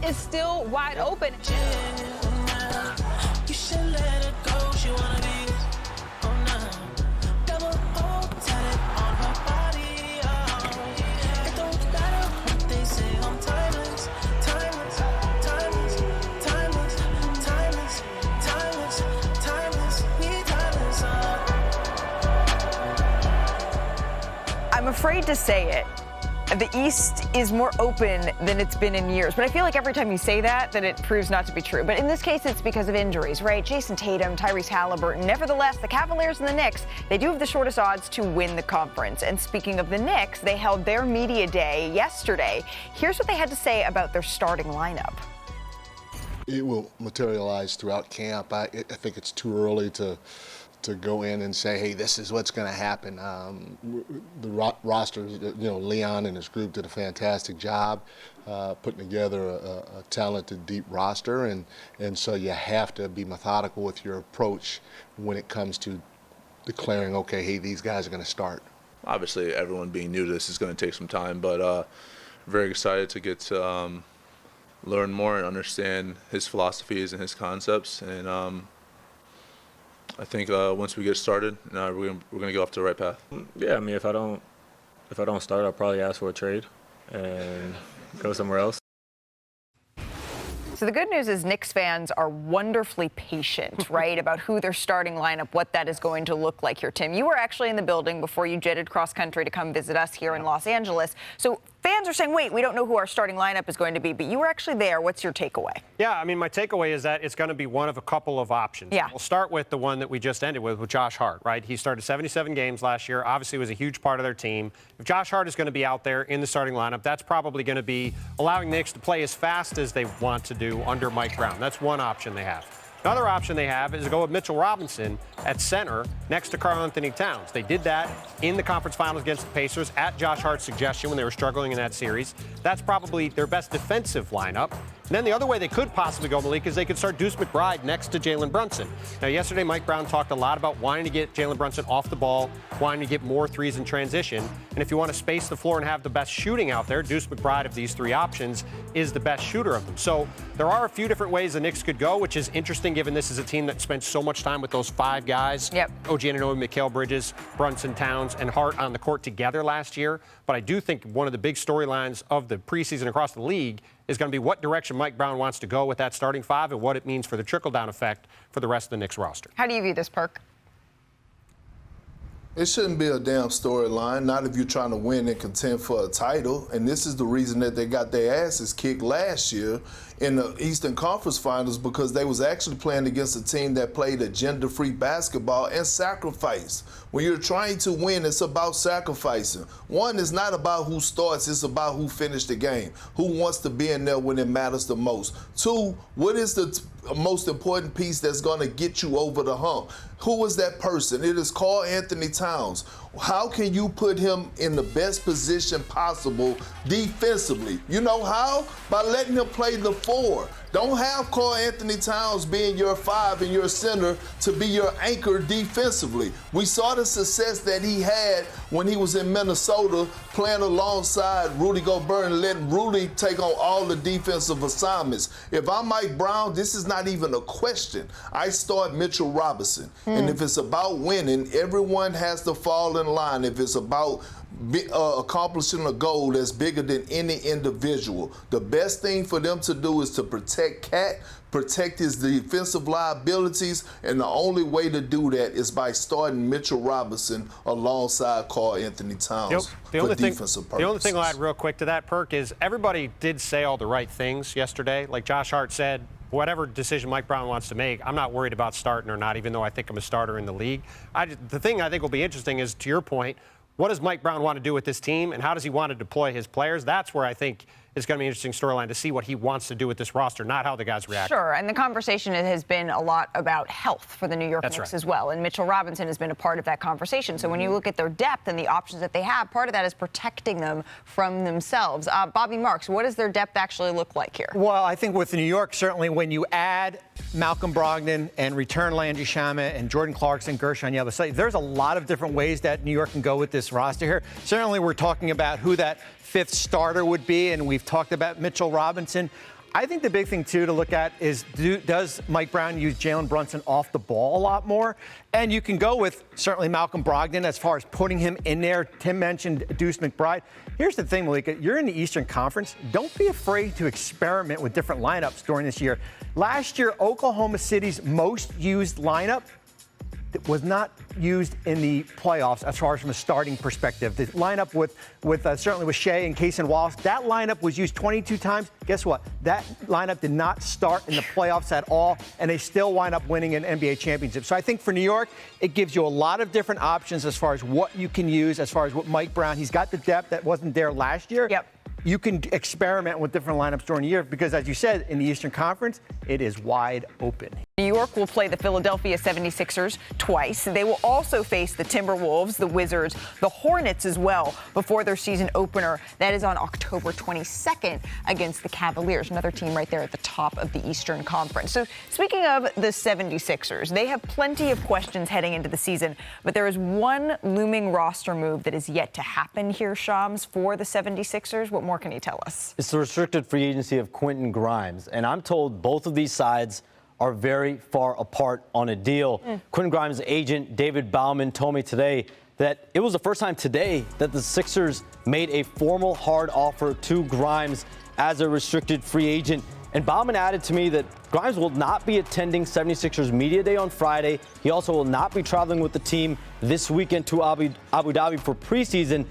is still wide open. You should let it go. She wanna be double tatted on her body. It don't matter what they say. I'm timeless, timeless, timeless, timeless, timeless, timeless, timeless. We timeless. I'm afraid to say it. The East is more open than it's been in years. But I feel like every time you say that, then it proves not to be true. But in this case, it's because of injuries, right? Jason Tatum, Tyrese Halliburton. Nevertheless, the Cavaliers and the Knicks, they do have the shortest odds to win the conference. And speaking of the Knicks, they held their media day yesterday. Here's what they had to say about their starting lineup. It will materialize throughout camp. I think it's too early to go in and say, hey, this is what's going to happen. The roster, Leon and his group did a fantastic job putting together a talented, deep roster, and so you have to be methodical with your approach when it comes to declaring, okay, hey, these guys are going to start. Obviously, everyone being new to this is going to take some time, but very excited to get to learn more and understand his philosophies and his concepts, and I think once we get started, we're gonna go off to the right path. Yeah, I mean, if I don't start, I'll probably ask for a trade and go somewhere else. So the good news is Knicks fans are wonderfully patient, right, about who their starting lineup, what that is going to look like here. Tim, you were actually in the building before you jetted cross country to come visit us here in Los Angeles. So fans are saying, wait, we don't know who our starting lineup is going to be, but you were actually there. What's your takeaway? Yeah, I mean, my takeaway is that it's going to be one of a couple of options. Yeah. We'll start with the one that we just ended with Josh Hart, right? He started 77 games last year, obviously was a huge part of their team. If Josh Hart is going to be out there in the starting lineup, that's probably going to be allowing the Knicks to play as fast as they want to do under Mike Brown. That's one option they have. Another option they have is to go with Mitchell Robinson at center next to Karl-Anthony Towns. They did that in the conference finals against the Pacers at Josh Hart's suggestion when they were struggling in that series. That's probably their best defensive lineup. And then the other way they could possibly go, Malik, is they could start Deuce McBride next to Jalen Brunson. Now, yesterday, Mike Brown talked a lot about wanting to get Jalen Brunson off the ball, wanting to get more threes in transition. And if you want to space the floor and have the best shooting out there, Deuce McBride of these three options is the best shooter of them. So there are a few different ways the Knicks could go, which is interesting given this is a team that spent so much time with those five guys. Yep. OG Anunoby, Mikal Bridges, Brunson, Towns, and Hart on the court together last year. But I do think one of the big storylines of the preseason across the league is going to be what direction Mike Brown wants to go with that starting five and what it means for the trickle-down effect for the rest of the Knicks roster. How do you view this, Perk? It shouldn't be a damn storyline, not if you're trying to win and contend for a title. And this is the reason that they got their asses kicked last year in the Eastern Conference Finals, because they was actually playing against a team that played agenda-free basketball and sacrifice. When you're trying to win, it's about sacrificing. One, it's not about who starts, it's about who finished the game, who wants to be in there when it matters the most. Two, what is the most important piece that's going to get you over the hump? Who is that person? It is Karl-Anthony Towns. How can you put him in the best position possible defensively? You know how? By letting him play the four. Don't have Karl-Anthony Towns being your five and your center to be your anchor defensively. We saw the success that he had when he was in Minnesota playing alongside Rudy Gobert and letting Rudy take on all the defensive assignments. If I'm Mike Brown, this is not even a question. I start Mitchell Robinson. And if it's about winning, everyone has to fall in line. If it's about accomplishing a goal that's bigger than any individual, the best thing for them to do is to protect Cat, protect his defensive liabilities, and the only way to do that is by starting Mitchell Robinson alongside Karl-Anthony Towns for defensive purposes. The only thing I'll add real quick to that, Perk, is everybody did say all the right things yesterday. Like Josh Hart said, whatever decision Mike Brown wants to make, I'm not worried about starting or not, even though I think I'm a starter in the league. The thing I think will be interesting is, to your point, what does Mike Brown want to do with this team, and how does he want to deploy his players? That's where I think it's going to be an interesting storyline to see what he wants to do with this roster, not how the guys react. Sure, and the conversation has been a lot about health for the New York Knicks as well, and Mitchell Robinson has been a part of that conversation. So when you look at their depth and the options that they have, part of that is protecting them from themselves. Bobby Marks, what does their depth actually look like here? Well, I think with New York, certainly when you add Malcolm Brogdon and return Landry Shamet and Jordan Clarkson, Gershon on the other side, there's a lot of different ways that New York can go with this roster here. Certainly we're talking about who that fifth starter would be, and we've talked about Mitchell Robinson. I think the big thing, too, to look at is does Mike Brown use Jalen Brunson off the ball a lot more? And you can go with certainly Malcolm Brogdon as far as putting him in there. Tim mentioned Deuce McBride. Here's the thing, Malika. You're in the Eastern Conference. Don't be afraid to experiment with different lineups during this year. Last year, Oklahoma City's most used lineup was not used in the playoffs as far as from a starting perspective. The lineup with certainly with Shea and Case and Wallace, that lineup was used 22 times. Guess what? That lineup did not start in the playoffs at all, and they still wind up winning an NBA championship. So I think for New York, it gives you a lot of different options as far as what you can use, as far as what Mike Brown, he's got the depth that wasn't there last year. Yep. You can experiment with different lineups during the year because, as you said, in the Eastern Conference, it is wide open. New York will play the Philadelphia 76ers twice. They will also face the Timberwolves, the Wizards, the Hornets as well before their season opener. That is on October 22nd against the Cavaliers, another team right there at the top of the Eastern Conference. So speaking of the 76ers, they have plenty of questions heading into the season, but there is one looming roster move that is yet to happen here, Shams, for the 76ers. What more can you tell us? It's the restricted free agency of Quentin Grimes, and I'm told both of these sides are very far apart on a deal. Quentin Grimes' agent, David Bauman, told me today that it was the first time today that the Sixers made a formal hard offer to Grimes as a restricted free agent. And Bauman added to me that Grimes will not be attending 76ers Media Day on Friday. He also will not be traveling with the team this weekend to Abu Dhabi for preseason.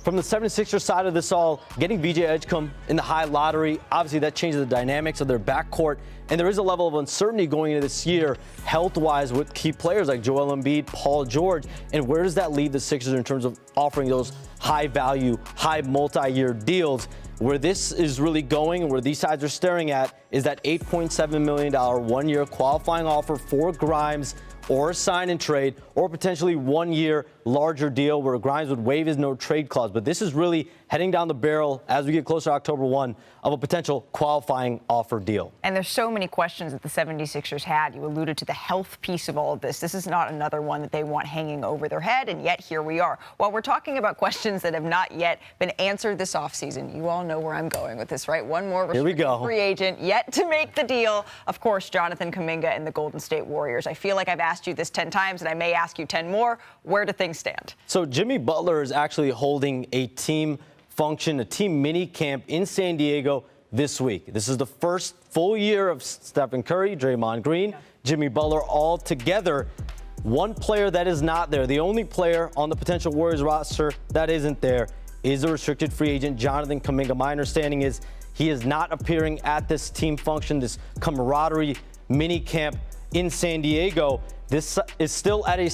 From the 76ers side of this all, getting VJ Edgecombe in the high lottery, obviously that changes the dynamics of their backcourt. And there is a level of uncertainty going into this year, health-wise, with key players like Joel Embiid, Paul George. And where does that leave the Sixers in terms of offering those high-value, high multi-year deals? Where this is really going and where these sides are staring at is that $8.7 million one-year qualifying offer for Grimes, or a sign and trade, or potentially 1 year larger deal where Grimes would waive his no trade clause. But this is really heading down the barrel as we get closer to October 1 of a potential qualifying offer deal. And there's so many questions that the 76ers had. You alluded to the health piece of all of this. This is not another one that they want hanging over their head, and yet here we are. While we're talking about questions that have not yet been answered this offseason, you all know where I'm going with this, right? One more restricted free agent yet to make the deal. Of course, Jonathan Kuminga and the Golden State Warriors. I feel like I've asked you this 10 times, and I may ask you 10 more. Where do things stand? So Jimmy Butler is actually holding a team function, a team mini camp in San Diego this week. This is the first full year of Stephen Curry, Draymond Green, Jimmy Butler all together. One player that is not there, the only player on the potential Warriors roster that isn't there, is a restricted free agent, Jonathan Kuminga. My understanding is he is not appearing at this team function, this camaraderie mini camp in San Diego. This is still at a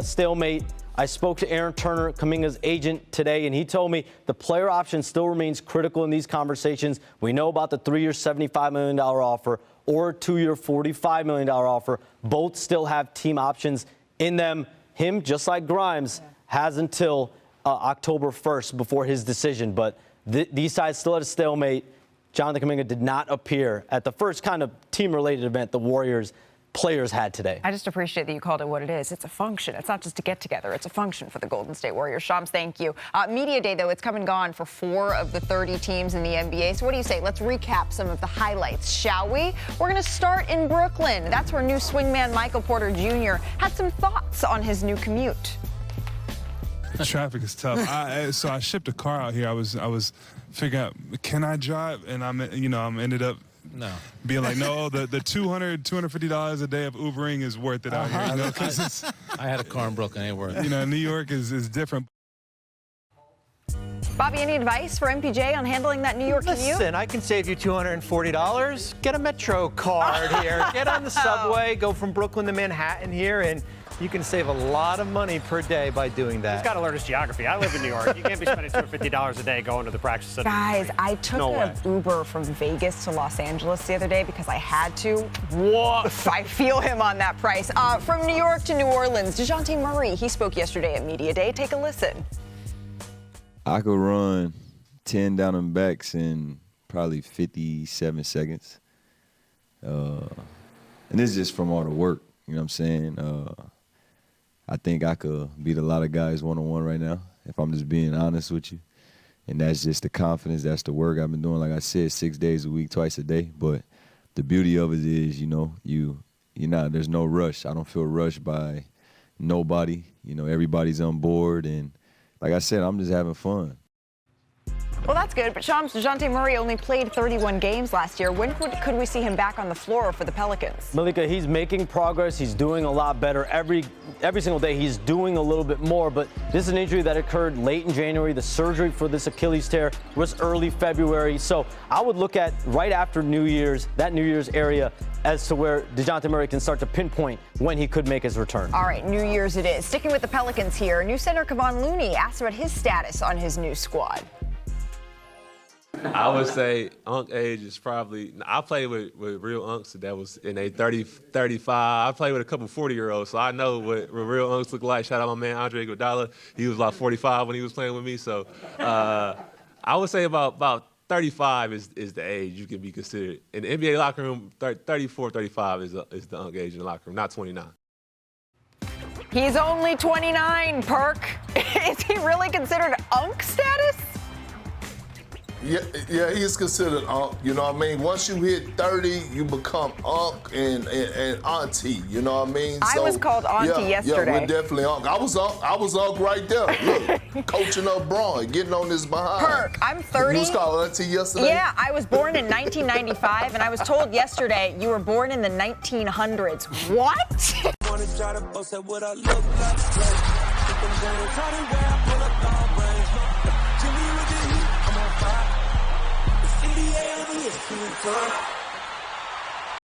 stalemate. I spoke to Aaron Turner, Kuminga's agent, today, and he told me the player option still remains critical in these conversations. We know about the 3-year, $75 million offer or 2-year, $45 million offer. Both still have team options in them. Him, just like Grimes, has until October 1st before his decision. But these sides still at a stalemate. Jonathan Kuminga did not appear at the first kind of team-related event the Warriors players had today. I just appreciate that you called it what it is. It's a function. It's not just a get-together. It's a function for the Golden State Warriors. Shams, thank you. Media Day, though, it's come and gone for 4 of the 30 teams in the NBA. So what do you say? Let's recap some of the highlights, shall we? We're going to start in Brooklyn. That's where new swingman Michael Porter Jr. had some thoughts on his new commute. The traffic is tough. So I shipped a car out here. I was figuring out, can I drive? And I'm ended up being like, no, the $250 a day of Ubering is worth it out here. Because I had a car in Brooklyn, ain't worth it. New York is different. Bobby, any advice for MPJ on handling that New York commute? Listen, I can save you $240. Get a Metro card here. Get on the subway. Go from Brooklyn to Manhattan here, and you can save a lot of money per day by doing that. He's got to learn his geography. I live in New York. You can't be spending $250 a day going to the practice center. Guys, I took an Uber from Vegas to Los Angeles the other day because I had to. Woof. I feel him on that price. From New York to New Orleans, DeJounte Murray. He spoke yesterday at Media Day. Take a listen. I could run 10 down and backs in probably 57 seconds. And this is just from all the work, you know what I'm saying? I think I could beat a lot of guys one-on-one right now, if I'm just being honest with you. And that's just the confidence. That's the work I've been doing, like I said, 6 days a week, twice a day. But the beauty of it is, there's no rush. I don't feel rushed by nobody. Everybody's on board. And like I said, I'm just having fun. Well, that's good. But Shams, DeJounte Murray only played 31 games last year. When could we see him back on the floor for the Pelicans? Malika, he's making progress. He's doing a lot better. Every single day he's doing a little bit more. But this is an injury that occurred late in January. The surgery for this Achilles tear was early February. So I would look at right after New Year's, that New Year's area, as to where DeJounte Murray can start to pinpoint when he could make his return. All right, New Year's it is. Sticking with the Pelicans here, new center Kevon Looney asked about his status on his new squad. I would say Unk age is probably, I played with real Unks that was in a 30, 35. I played with a couple 40-year-olds, so I know what real Unks look like. Shout out my man Andre Iguodala. He was about 45 when he was playing with me. So I would say about 35 is the age you can be considered. In the NBA locker room, 34, 35 is the Unk age in the locker room, not 29. He's only 29, Perk. Is he really considered Unk status? Yeah, he's considered Unc. You know what I mean? Once you hit 30, you become Unc and Auntie. You know what I mean? I was called Auntie yesterday. Yeah, we're definitely Unc. I was Unc right there. Look, coaching up Braun, getting on his behind. Perk, I'm 30. You was called Auntie yesterday? Yeah, I was born in 1995, and I was told yesterday you were born in the 1900s. What? NBA,